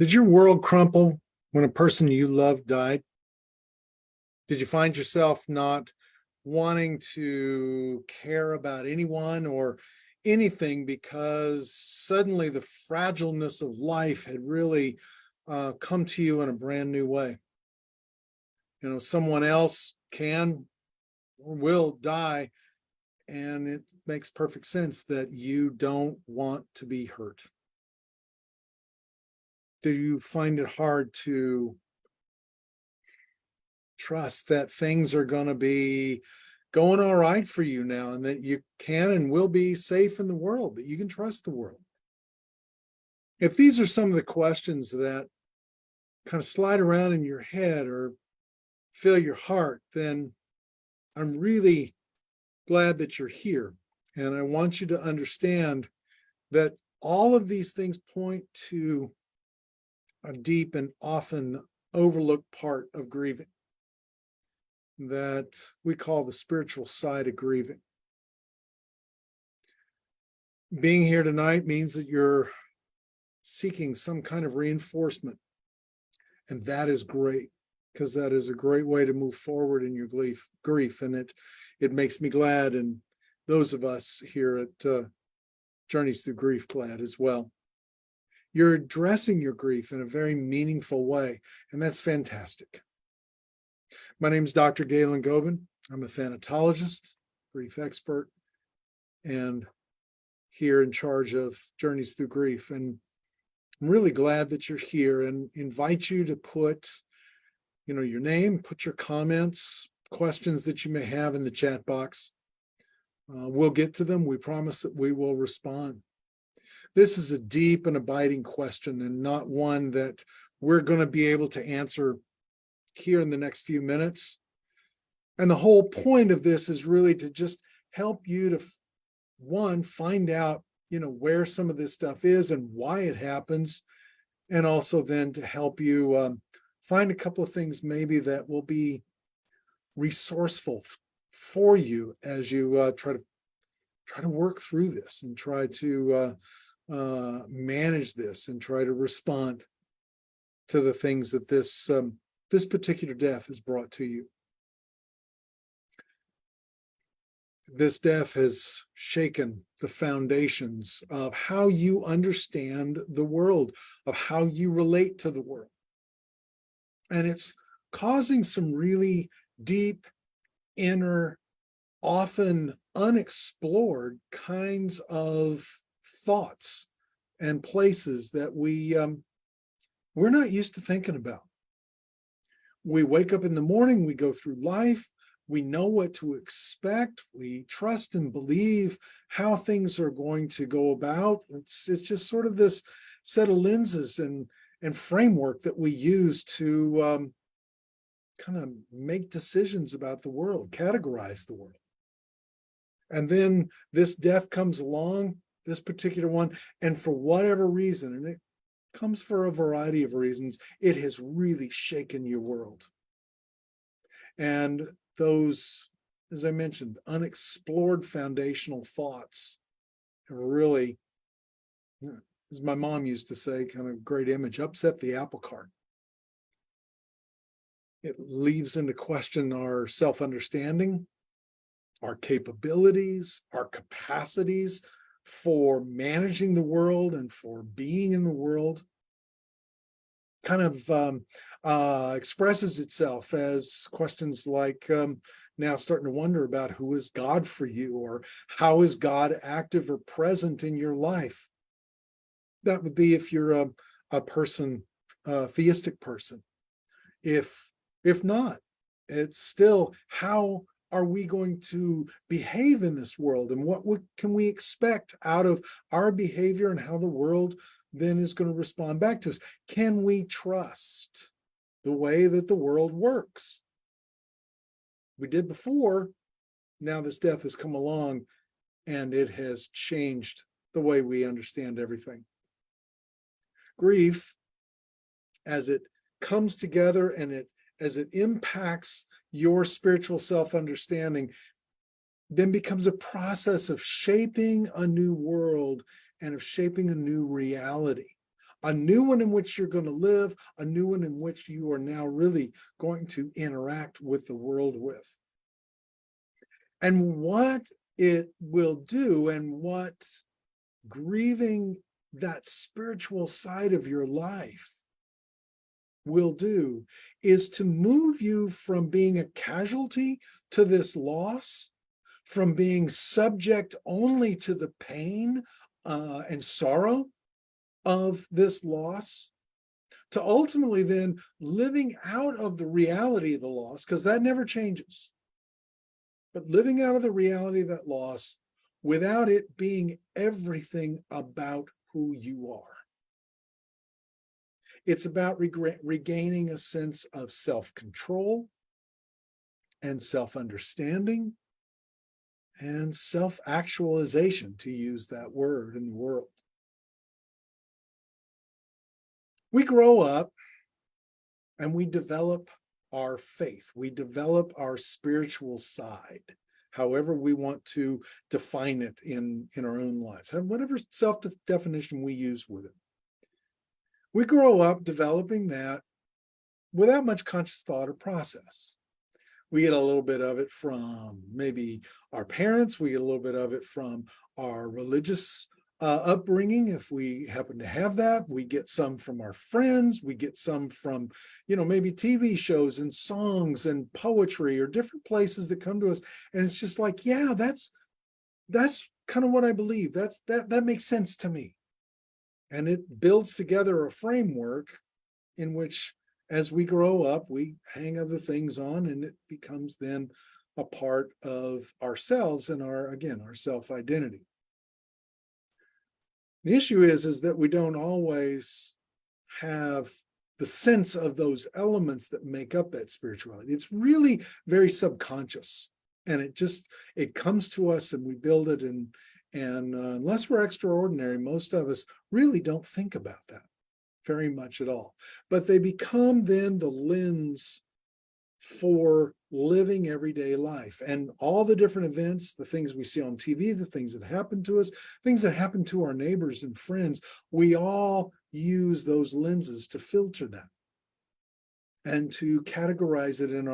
Did your world crumple when a person you loved died? Did you find yourself not wanting to care about anyone or anything because suddenly the fragileness of life had really come to you in a brand new way? Someone else can or will die, and it makes perfect sense that you don't want to be hurt. Do you find it hard to trust that things are going to be going all right for you now, and that you can and will be safe in the world, that you can trust the world? If these are some of the questions that kind of slide around in your head or fill your heart, then I'm really glad that you're here. And I want you to understand that all of these things point to a deep and often overlooked part of grieving that we call the spiritual side of grieving. Being here tonight means that you're seeking some kind of reinforcement. And that is great, because that is a great way to move forward in your grief. And it makes me glad, and those of us here at Journeys Through Grief glad as well. You're addressing your grief in a very meaningful way, and that's fantastic. My name is Dr. Galen Gobin. I'm a thanatologist, grief expert, and here in charge of Journeys Through Grief. And I'm really glad that you're here, and invite you to put, your name, put your comments, questions that you may have in the chat box. We'll get to them. We promise that we will respond. This is a deep and abiding question, and not one that we're going to be able to answer here in the next few minutes. And the whole point of this is really to just help you to, one, find out, where some of this stuff is and why it happens, and also then to help you find a couple of things maybe that will be resourceful for you as you try to work through this and try to manage this and try to respond to the things that this particular death has brought to you. This death has shaken the foundations of how you understand the world, of how you relate to the world. And it's causing some really deep, inner, often unexplored kinds of thoughts and places that we're not used to thinking about. We wake up in the morning, we go through life, we know what to expect, we trust and believe how things are going to go about. It's just sort of this set of lenses and framework that we use to kind of make decisions about the world, categorize the world. And then this death comes along, this particular one, and for whatever reason, and it comes for a variety of reasons, it has really shaken your world. And those, as I mentioned, unexplored foundational thoughts have really, as my mom used to say, kind of great image, upset the apple cart. It leaves into question our self-understanding, our capabilities, our capacities for managing the world and for being in the world. Kind of expresses itself as questions like now starting to wonder about who is God for you, or how is God active or present in your life? That would be if you're a person, a theistic person. If not, it's still, how are we going to behave in this world, and what can we expect out of our behavior, and how the world then is going to respond back to us? Can we trust the way that the world works? We did before. Now this death has come along, and it has changed the way we understand everything. Grief, as it comes together and as it impacts your spiritual self-understanding, then becomes a process of shaping a new world and of shaping a new reality, a new one in which you're going to live, a new one in which you are now really going to interact with the world with. And what it will do, and what grieving that spiritual side of your life will do, is to move you from being a casualty to this loss, from being subject only to the pain and sorrow of this loss, to ultimately then living out of the reality of the loss, because that never changes, but living out of the reality of that loss without it being everything about who you are. It's about regaining a sense of self-control and self-understanding and self-actualization, to use that word in the world. We grow up and we develop our faith. We develop our spiritual side, however we want to define it in our own lives, whatever self-definition we use with it. We grow up developing that without much conscious thought or process. We get a little bit of it from maybe our parents. We get a little bit of it from our religious upbringing, if we happen to have that. We get some from our friends. We get some from, maybe TV shows and songs and poetry, or different places that come to us. And it's just like, yeah, that's kind of what I believe. That makes sense to me. And it builds together a framework in which, as we grow up, we hang other things on, and it becomes then a part of ourselves and our self-identity. The issue is that we don't always have the sense of those elements that make up that spirituality. It's really very subconscious, and it comes to us, and we build it. And unless we're extraordinary, most of us really don't think about that very much at all. But they become then the lens for living everyday life, and all the different events, the things we see on TV, the things that happen to us, things that happen to our neighbors and friends. We all use those lenses to filter them and to categorize it in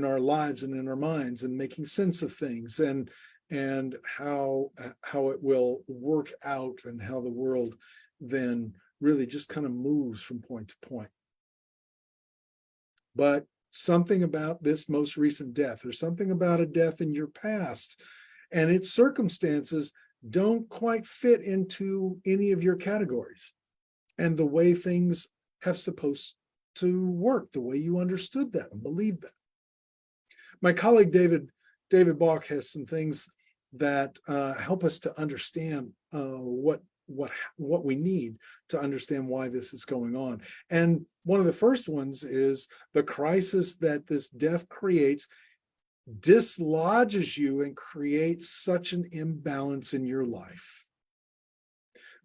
our lives and in our minds, and making sense of things, and how it will work out, and how the world then really just kind of moves from point to point. But something about this most recent death, or something about a death in your past and its circumstances, don't quite fit into any of your categories, and the way things have supposed to work, the way you understood that and believed that. My colleague David Bach has some things that help us to understand what we need to understand why this is going on. And one of the first ones is the crisis that this death creates dislodges you and creates such an imbalance in your life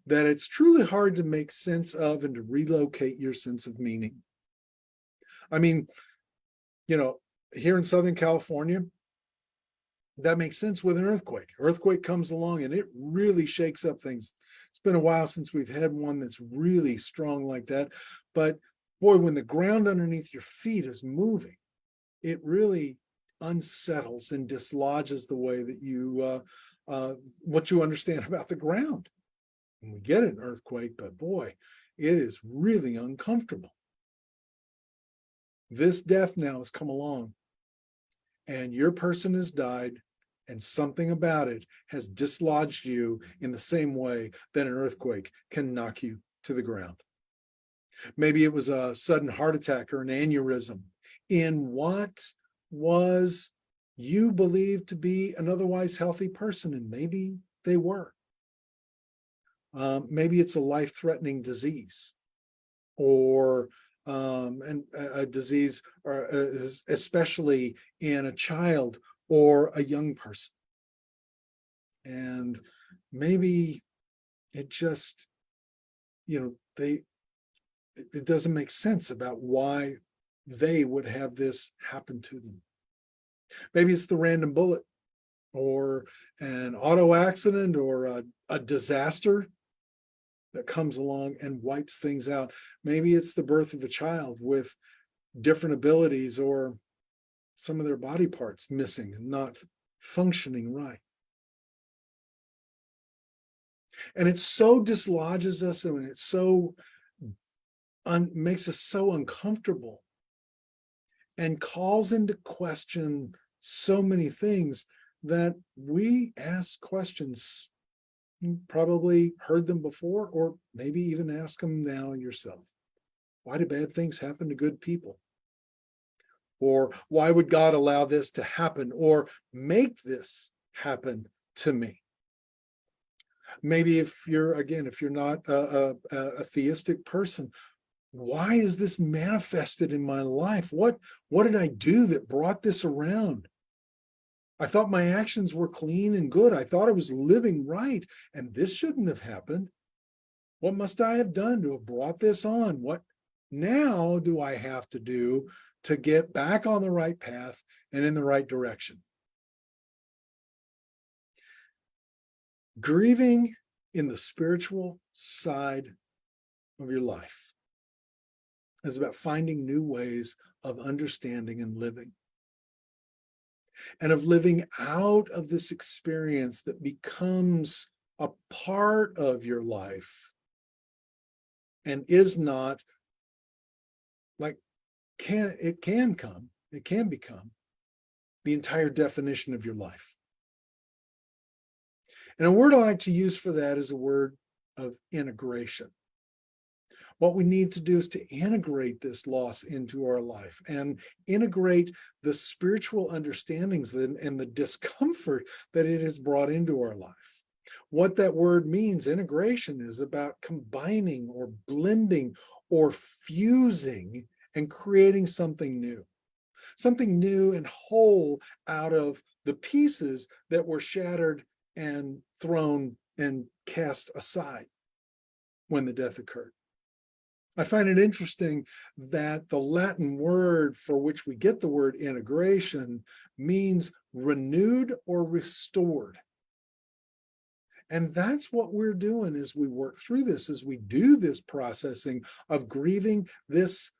that it's truly hard to make sense of and to relocate your sense of meaning. I mean, here in Southern California, that makes sense with an earthquake. Earthquake comes along and it really shakes up things. It's been a while since we've had one that's really strong like that. But boy, when the ground underneath your feet is moving, it really unsettles and dislodges the way that you, what you understand about the ground. And we get an earthquake, but boy, it is really uncomfortable. This death now has come along, and your person has died, and something about it has dislodged you in the same way that an earthquake can knock you to the ground. Maybe it was a sudden heart attack or an aneurysm in what was you believed to be an otherwise healthy person, and maybe they were. Maybe it's a life-threatening disease, or and a disease, or especially in a child or a young person. And maybe it just, it doesn't make sense about why they would have this happen to them. Maybe it's the random bullet, or an auto accident, or a disaster that comes along and wipes things out. Maybe it's the birth of a child with different abilities or some of their body parts missing and not functioning right. And it so dislodges us, and it so makes us so uncomfortable and calls into question so many things that we ask questions. You probably heard them before, or maybe even ask them now yourself. Why do bad things happen to good people? Or why would God allow this to happen or make this happen to me? Maybe if you're not a theistic person, why is this manifested in my life? What did I do that brought this around? I thought my actions were clean and good. I thought I was living right, and this shouldn't have happened. What must I have done to have brought this on? What now do I have to do to get back on the right path and in the right direction? Grieving in the spiritual side of your life is about finding new ways of understanding and living, and of living out of this experience that becomes a part of your life and is not like, it can become the entire definition of your life. And a word I like to use for that is a word of integration. What we need to do is to integrate this loss into our life and integrate the spiritual understandings and the discomfort that it has brought into our life. What that word means, integration, is about combining or blending or fusing and creating something new and whole out of the pieces that were shattered and thrown and cast aside when the death occurred. I find it interesting that the Latin word for which we get the word integration means renewed or restored. And that's what we're doing as we work through this, as we do this processing of grieving this,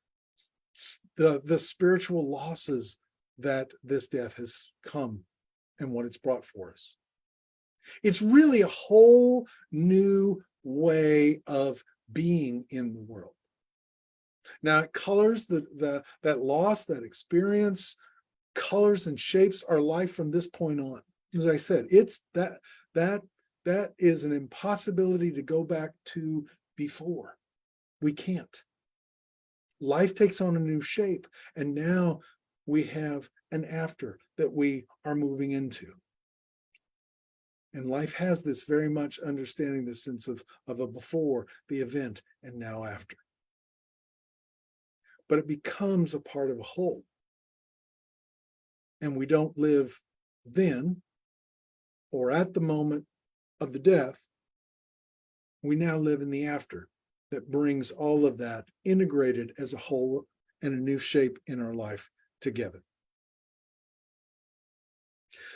the spiritual losses that this death has come and what it's brought for us. It's really a whole new way of being in the world. Now, it colors that loss, that experience, colors and shapes our life from this point on. As I said, it's that is an impossibility to go back to before. We can't. Life takes on a new shape, and now we have an after that we are moving into. And life has this very much understanding, this sense of a before, the event, and now after. But it becomes a part of a whole. And we don't live then or at the moment of the death. We now live in the after that brings all of that integrated as a whole and a new shape in our life together.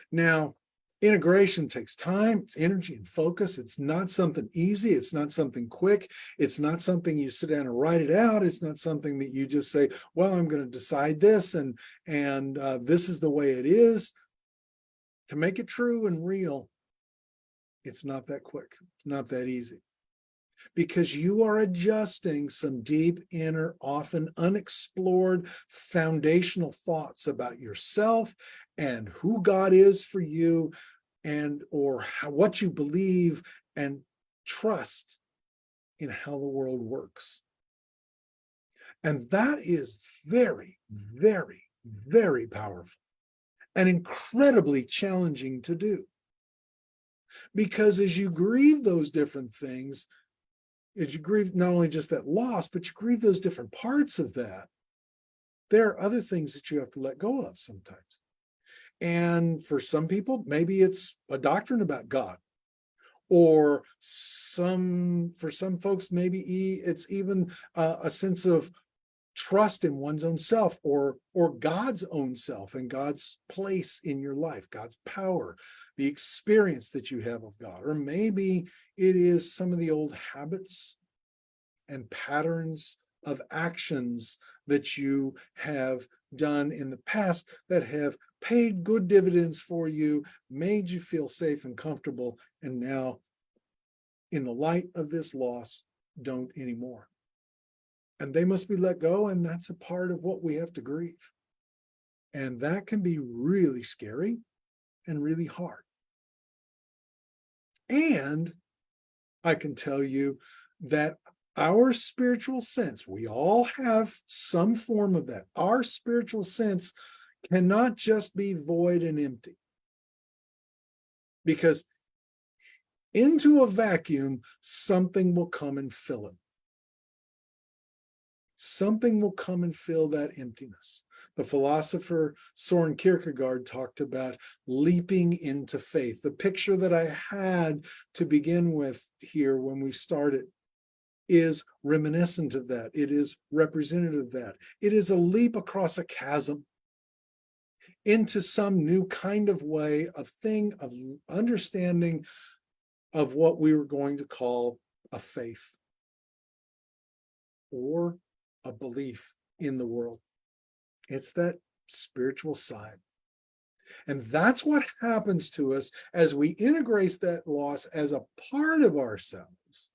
Now, integration takes time, it's energy and focus. It's not something easy. It's not something quick. It's not something you sit down and write it out. It's not something that you just say, well, I'm going to decide this and this is the way it is. To make it true and real, it's not that quick. It's not that easy. Because you are adjusting some deep, inner, often unexplored, foundational thoughts about yourself and who God is for you, and or what you believe and trust in how the world works. And that is very, very, very powerful and incredibly challenging to do. Because as you grieve those different things, as you grieve not only just that loss, but you grieve those different parts of that, there are other things that you have to let go of sometimes. And for some people, maybe it's a doctrine about God. Or for some folks, maybe it's even a sense of trust in one's own self, or God's own self and God's place in your life, God's power, the experience that you have of God. Or maybe it is some of the old habits and patterns of actions that you have done in the past that have paid good dividends for you, made you feel safe and comfortable, and now, in the light of this loss, don't anymore. And they must be let go, and that's a part of what we have to grieve. And that can be really scary and really hard. And I can tell you that our spiritual sense, we all have some form of that. Our spiritual sense cannot just be void and empty, because into a vacuum, something will come and fill it. Something will come and fill that emptiness. The philosopher Soren Kierkegaard talked about leaping into faith. The picture that I had to begin with here when we started is reminiscent of that. It is representative of that. It is a leap across a chasm into some new kind of way, of thing, of understanding of what we were going to call a faith or a belief in the world. It's that spiritual side. And that's what happens to us as we integrate that loss as a part of ourselves.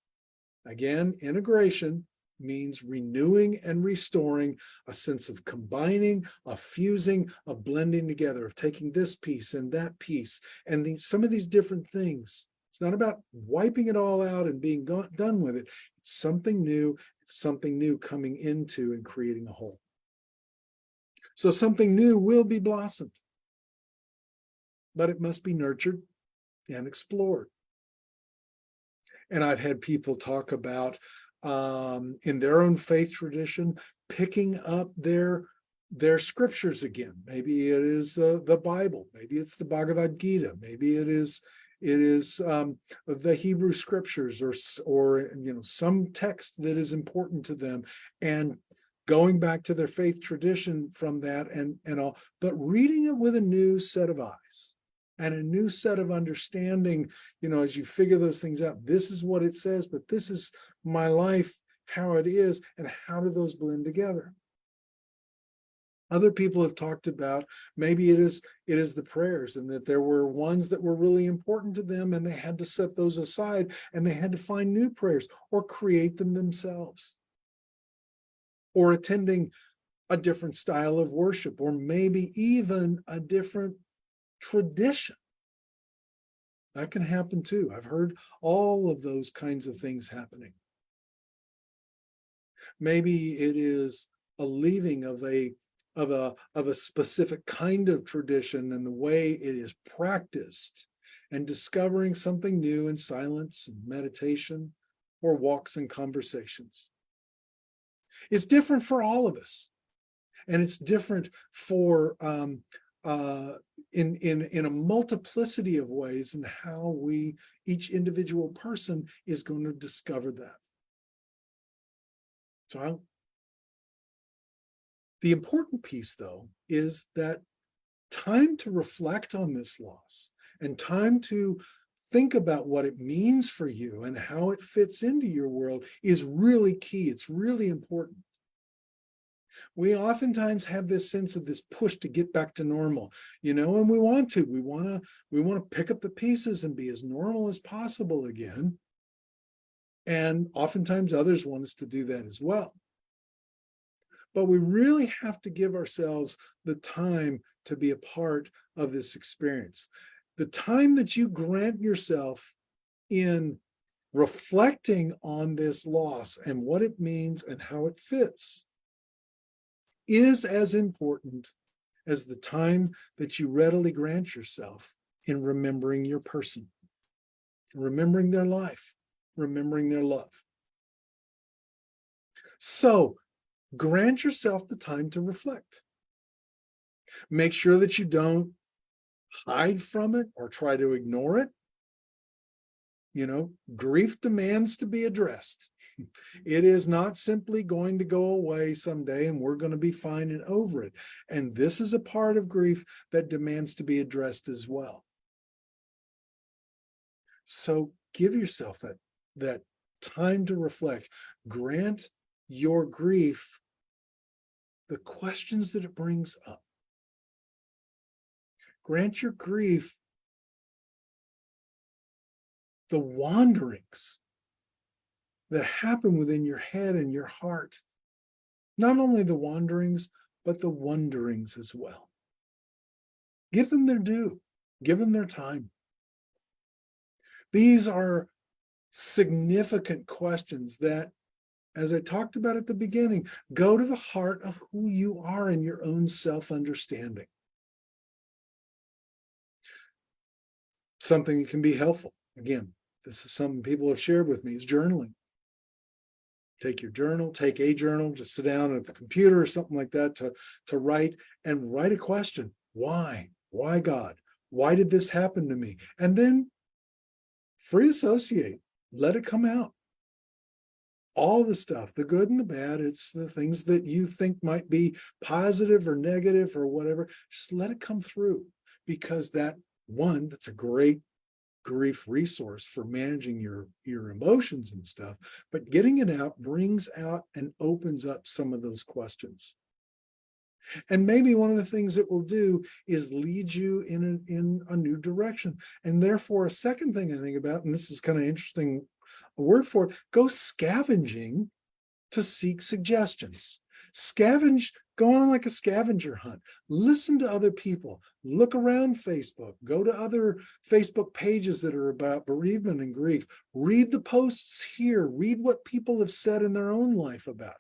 Again, integration means renewing and restoring a sense of combining, of fusing, of blending together, of taking this piece and that piece and some of these different things. It's not about wiping it all out and being done with it. It's something new coming into and creating a whole. So something new will be blossomed, but it must be nurtured and explored. And I've had people talk about, in their own faith tradition, picking up their scriptures again. Maybe it is the Bible. Maybe it's the Bhagavad Gita. Maybe it is the Hebrew scriptures, or some text that is important to them, and going back to their faith tradition from that and all, but reading it with a new set of eyes and a new set of understanding, as you figure those things out. This is what it says, but this is my life, how it is, and how do those blend together? Other people have talked about maybe it is the prayers, and that there were ones that were really important to them and they had to set those aside and they had to find new prayers or create them themselves, or attending a different style of worship, or maybe even a different tradition. That can happen too. I've heard all of those kinds of things happening. Maybe it is a leaving of a specific kind of tradition and the way it is practiced, and discovering something new in silence and meditation, or walks and conversations. It's different for all of us, and it's different for in a multiplicity of ways, and how each individual person is going to discover that. So the important piece, though, is that time to reflect on this loss and time to think about what it means for you and how it fits into your world is really key. It's really important. We oftentimes have this sense of this push to get back to normal, and we want to pick up the pieces and be as normal as possible again. And oftentimes others want us to do that as well. But we really have to give ourselves the time to be a part of this experience. The time that you grant yourself in reflecting on this loss and what it means and how it fits is as important as the time that you readily grant yourself in remembering your person, remembering their life, remembering their love. So grant yourself the time to reflect. Make sure that you don't hide from it or try to ignore it. Grief demands to be addressed. It is not simply going to go away someday and we're going to be fine and over it. And this is a part of grief that demands to be addressed as well. So give yourself that time to reflect. Grant your grief the questions that it brings up. Grant your grief the wanderings that happen within your head and your heart. Not only the wanderings, but the wonderings as well. Give them their due. Give them their time. These are significant questions that, as I talked about at the beginning, go to the heart of who you are and your own self-understanding. Something that can be helpful. Again, this is something people have shared with me, is journaling. Take your journal, take a journal, just sit down at the computer or something like that to write a question. Why? Why, God? Why did this happen to me? And then free associate, let it come out. All the stuff, the good and the bad, it's the things that you think might be positive or negative or whatever, just let it come through, because that's a great grief resource for managing your emotions and stuff, but getting it out brings out and opens up some of those questions. And maybe one of the things it will do is lead you in a new direction. And therefore, a second thing I think about, and this is kind of interesting, a word for it, go scavenging to seek suggestions. Go on like a scavenger hunt. Listen to other people. Look around Facebook. Go to other Facebook pages that are about bereavement and grief. Read the posts here. Read what people have said in their own life about it.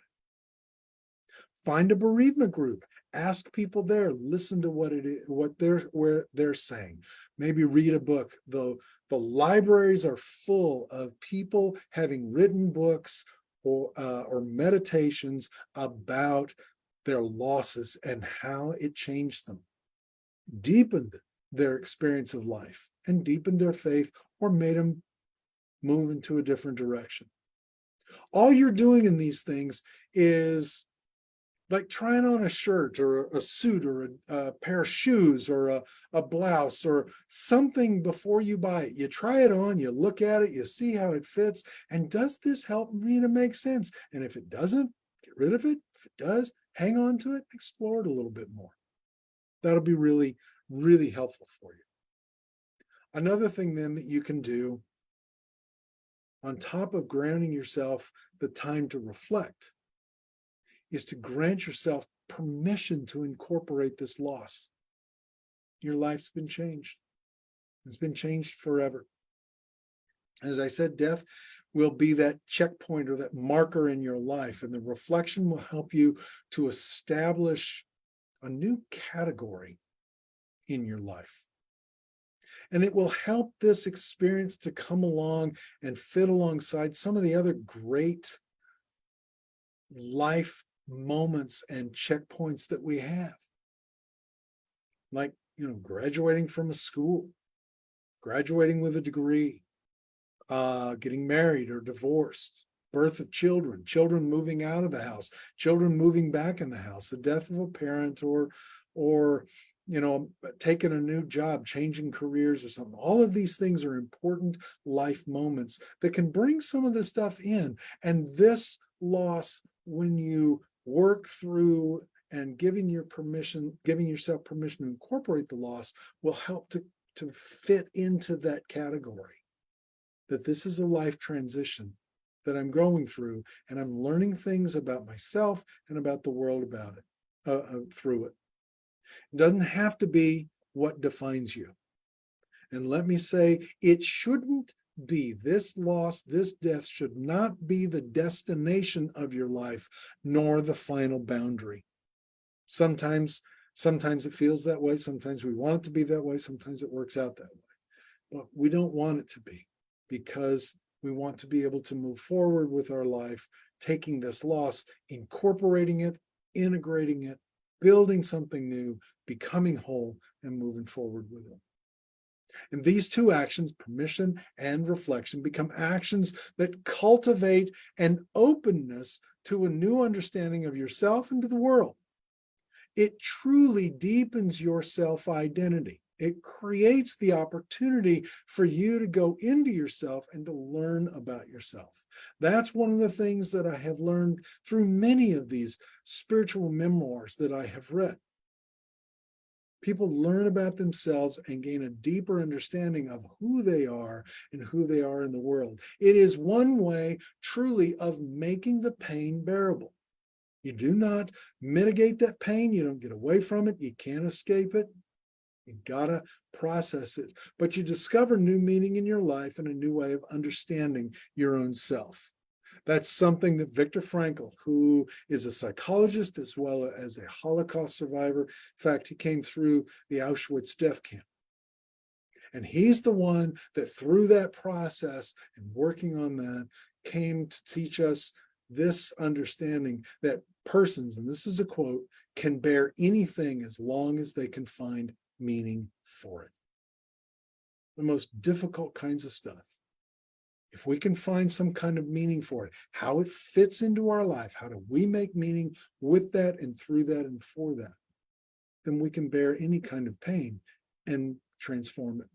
Find a bereavement group. Ask people there. Listen to what they're saying. Maybe read a book. The libraries are full of people having written books or meditations about their losses and how it changed them, deepened their experience of life, and deepened their faith, or made them move into a different direction. All you're doing in these things is like trying on a shirt or a suit or a pair of shoes or a blouse or something before you buy it. You try it on, you look at it, you see how it fits, and does this help me to make sense? And if it doesn't, get rid of it. If it does, hang on to it, explore it a little bit more. That'll be really, really helpful for you. Another thing then that you can do, on top of granting yourself the time to reflect, is to grant yourself permission to incorporate this loss. Your life's been changed. It's been changed forever. As I said, death will be that checkpoint or that marker in your life, and the reflection will help you to establish a new category in your life. And it will help this experience to come along and fit alongside some of the other great life moments and checkpoints that we have. Like, graduating from a school, graduating with a degree, getting married or divorced, birth of children, children moving out of the house, children moving back in the house, the death of a parent, or taking a new job, changing careers or something. All of these things are important life moments that can bring some of this stuff in. And this loss, when you work through and giving yourself permission to incorporate the loss, will help to fit into that category. That this is a life transition that I'm going through, and I'm learning things about myself and about the world about it, through it. It doesn't have to be what defines you. And let me say, it shouldn't be. This loss, this death should not be the destination of your life, nor the final boundary. Sometimes it feels that way. Sometimes we want it to be that way. Sometimes it works out that way. But we don't want it to be, because we want to be able to move forward with our life, taking this loss, incorporating it, integrating it, building something new, becoming whole, and moving forward with it. And these two actions, permission and reflection, become actions that cultivate an openness to a new understanding of yourself and to the world. It truly deepens your self-identity. It creates the opportunity for you to go into yourself and to learn about yourself. That's one of the things that I have learned through many of these spiritual memoirs that I have read. People learn about themselves and gain a deeper understanding of who they are and who they are in the world. It is one way truly of making the pain bearable. You do not mitigate that pain. You don't get away from it. You can't escape it. You gotta process it. But you discover new meaning in your life and a new way of understanding your own self. That's something that Viktor Frankl, who is a psychologist as well as a Holocaust survivor, in fact, he came through the Auschwitz death camp. And he's the one that through that process and working on that came to teach us this understanding that persons, and this is a quote, can bear anything as long as they can find meaning for it. The most difficult kinds of stuff. If we can find some kind of meaning for it, how it fits into our life, how do we make meaning with that and through that and for that, then we can bear any kind of pain and transform it.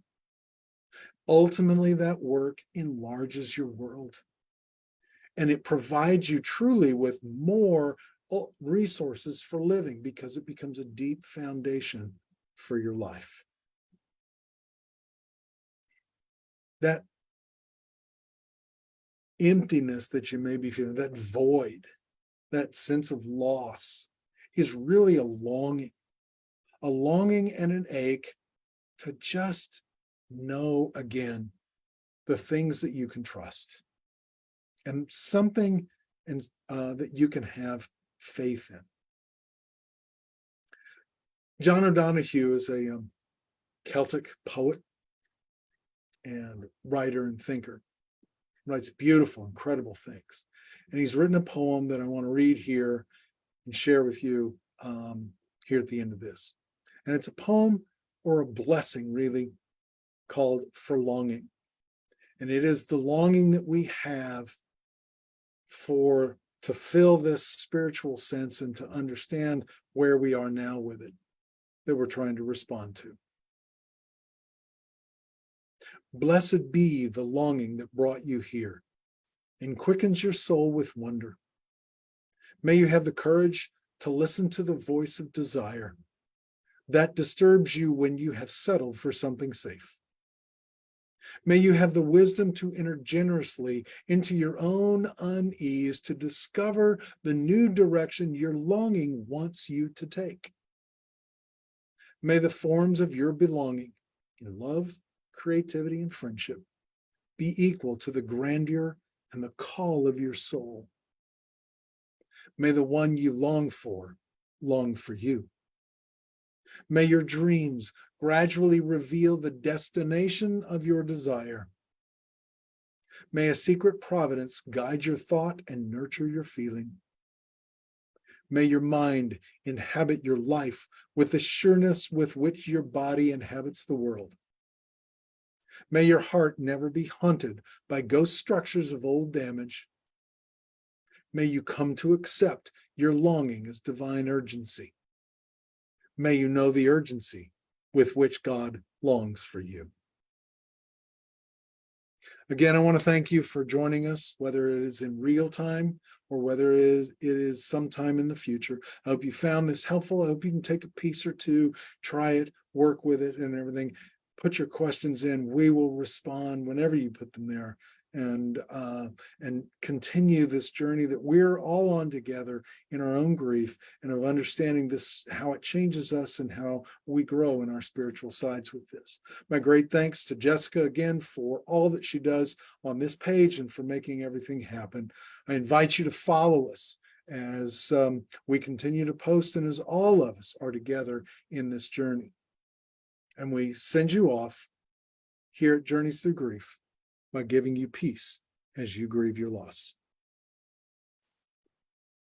Ultimately, that work enlarges your world. And it provides you truly with more resources for living because it becomes a deep foundation for your life. That emptiness that you may be feeling, that void, that sense of loss is really a longing and an ache to just know again the things that you can trust and something that you can have faith in. John O'Donohue is a Celtic poet and writer and thinker. Writes beautiful, incredible things. And he's written a poem that I want to read here and share with you here at the end of this. And it's a poem or a blessing, really, called For Longing. And it is the longing that we have to fill this spiritual sense and to understand where we are now with it, that we're trying to respond to. Blessed be the longing that brought you here and quickens your soul with wonder. May you have the courage to listen to the voice of desire that disturbs you when you have settled for something safe. May you have the wisdom to enter generously into your own unease to discover the new direction your longing wants you to take. May the forms of your belonging in love, creativity, and friendship be equal to the grandeur and the call of your soul. May the one you long for you. May your dreams gradually reveal the destination of your desire. May a secret providence guide your thought and nurture your feeling. May your mind inhabit your life with the sureness with which your body inhabits the world. May your heart never be haunted by ghost structures of old damage. May you come to accept your longing as divine urgency. May you know the urgency with which God longs for you. Again, I want to thank you for joining us, whether it is in real time or whether it is sometime in the future. I hope you found this helpful. I hope you can take a piece or two, try it, work with it and everything. Put your questions in. We will respond whenever you put them there, and continue this journey that we're all on together in our own grief and of understanding this, how it changes us and how we grow in our spiritual sides with this. My great thanks to Jessica again for all that she does on this page and for making everything happen. I invite you to follow us as we continue to post and as all of us are together in this journey. And we send you off here at Journeys Through Grief by giving you peace as you grieve your loss.